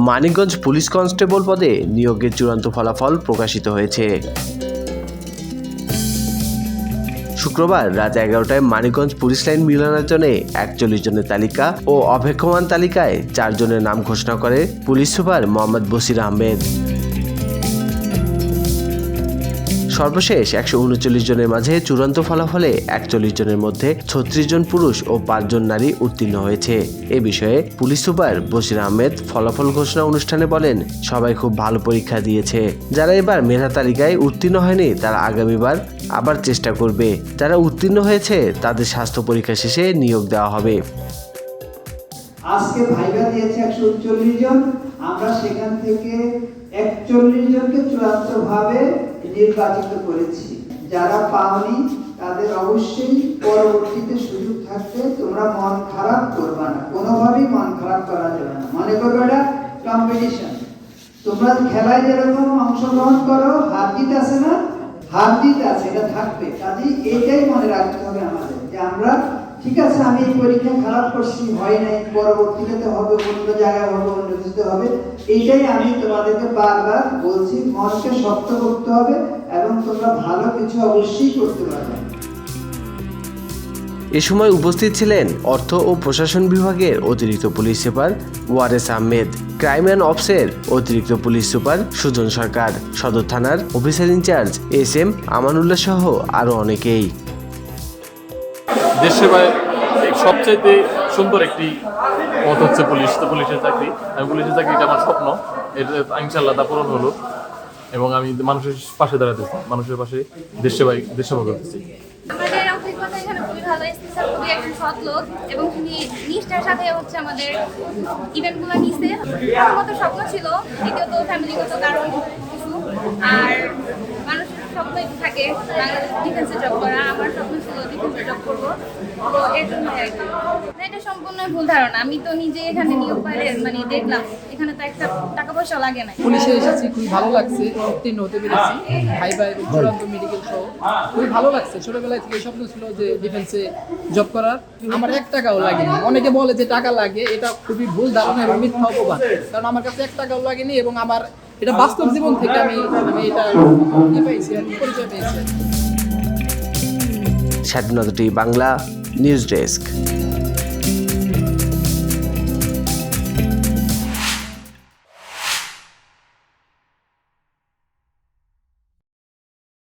Manikganj police constable পদে নিয়োগের চূড়ান্ত ফলাফল প্রকাশিত হয়েছে। শুক্রবার রাত 11টায় মানিকগঞ্জ পুলিশ লাইন মিলনায়তনে 41 জনের তালিকা ও অপেক্ষমান তালিকায় 4 জনের নাম ঘোষণা করে পুলিশ সুপার মোহাম্মদ বশির আহমেদ। সর্বশেষ 139 জনের মাঝে চূড়ান্ত ফলাফলে 41 জনের মধ্যে 36 জন পুরুষ ও 5 জন নারী উত্তীর্ণ হয়েছে। এ বিষয়ে পুলিশ সুপার বশির আহমেদ ফলাফল ঘোষণা অনুষ্ঠানে বলেন, সবাই খুব ভালো পরীক্ষা দিয়েছে। যারা এবার মেধা তালিকায় উত্তীর্ণ হয়নি তারা আগামীবার আবার চেষ্টা করবে। যারা উত্তীর্ণ হয়েছে তাদের স্বাস্থ্য পরীক্ষা শেষে নিয়োগ দেওয়া হবে। আজকে ভাইবা দিয়েছে 139 জন, আমরা সেখান থেকে 41 জনকে চূড়ান্তভাবে নির্বাচিত করেছি। যারা পাওনি তাদের অবশ্যই পরবর্তীতে সুযোগ থাকবে। তোমরা মন খারাপ করবে না, কোনোভাবেই মন খারাপ করা যাবে না। মনে করবে এটা কম্পিটিশন। তোমরা খেলায় যেরকম অংশগ্রহণ করো, হার জিত আছে না, হার জিত আছে, এটা থাকবে। কাজেই এটাই মনে রাখতে হবে আমাদের, যে আমরা ঠিক আছে, আমি এই পরীক্ষা খারাপ করছি, হয় নাই, পরবর্তীতে হবে, অন্য জায়গায় হবে, অন্য কিছুতে হবে। এইটাই আমি তোমাদেরকে বারবার বলছি, মনকে শক্ত করতে হবে এবং তোমরা ভালো কিছু অবশ্যই করতে পারবে। এ সময় উপস্থিত ছিলেন অর্থ ও প্রশাসন বিভাগের অতিরিক্ত police super Wares Ahmed, crime and অপসের অতিরিক্ত পুলিশ সুপার সুজন সরকার, সদর থানার অফিসার ইনচার্জ SM আমানুল্লাহ সহ আরও অনেকেই। দেশ সেবায় সবচাইতে সুন্দর একটি পথ হচ্ছে পুলিশের চাকরি। আমি পুলিশের চাকরিটা আমার স্বপ্ন, এটা ইনশাআল্লাহ তা পূরণ হলো এবং আমি মানুষের পাশে দাঁড়াতেছি, মানুষের পাশে দেশ সেবা করতেছি। আমাদের অভিজ্ঞতা এখানে খুবই ভালো। এসপি স্যার খুবই একজন সৎ লোক এবং তিনি নিষ্ঠার সাথে আমাদের ইভেন্টগুলো নিছে। প্রথমত স্বপ্ন ছিল, দ্বিতীয়ত ফ্যামিলিগত কারণ কিছু, আর মানুষের স্বপ্নই থাকে বাংলাদেশ ডিফেন্সে জব করা। আমার স্বপ্ন ছিল ডিফেন্সে জব করবো, তো এর জন্য আর কি। এটা সম্পূর্ণ ভুল ধারণা। আমি তো নিজে এখানে নিয়োগ পাইলে দেখলাম এখানে তো একটা টাকা পয়সা লাগে না। পুলিশে এসেছি, খুবই ভালো লাগছে, উত্তীর্ণ হতে পেরেছি। ভাইবা এবং চূড়ান্ত মেডিকেল সহ খুবই ভালো লাগছে। ছোটবেলায় থেকে স্বপ্ন ছিল যে ডিফেন্সে জব করার। আমার 1 টাকাও লাগেনি। অনেকে বলে যে টাকা লাগে, এটা খুবই ভুল ধারণা এবং মিথ্যা অপবাদ। কারণ আমার কাছে 1 টাকাও লাগেনি এবং আমার এটা বাস্তব জীবন থেকে আমি এটা পাইছি, পরিচয় পেয়েছি। স্বাধীনতা বাংলা নিউজ ডেস্ক।